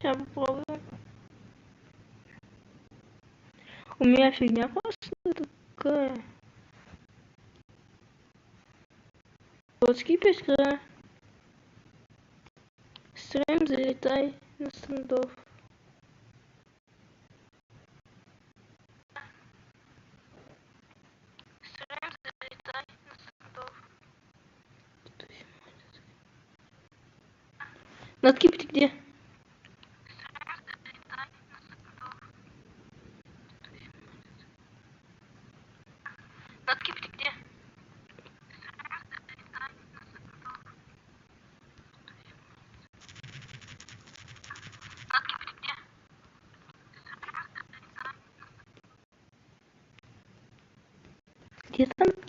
Сейчас попробую. У меня фигня просто такая. Вот скипишь, когда стрим, залетай на стендов. Стрим, залетай на стендов. Надкип, ты где? Надкип, ты где? Где там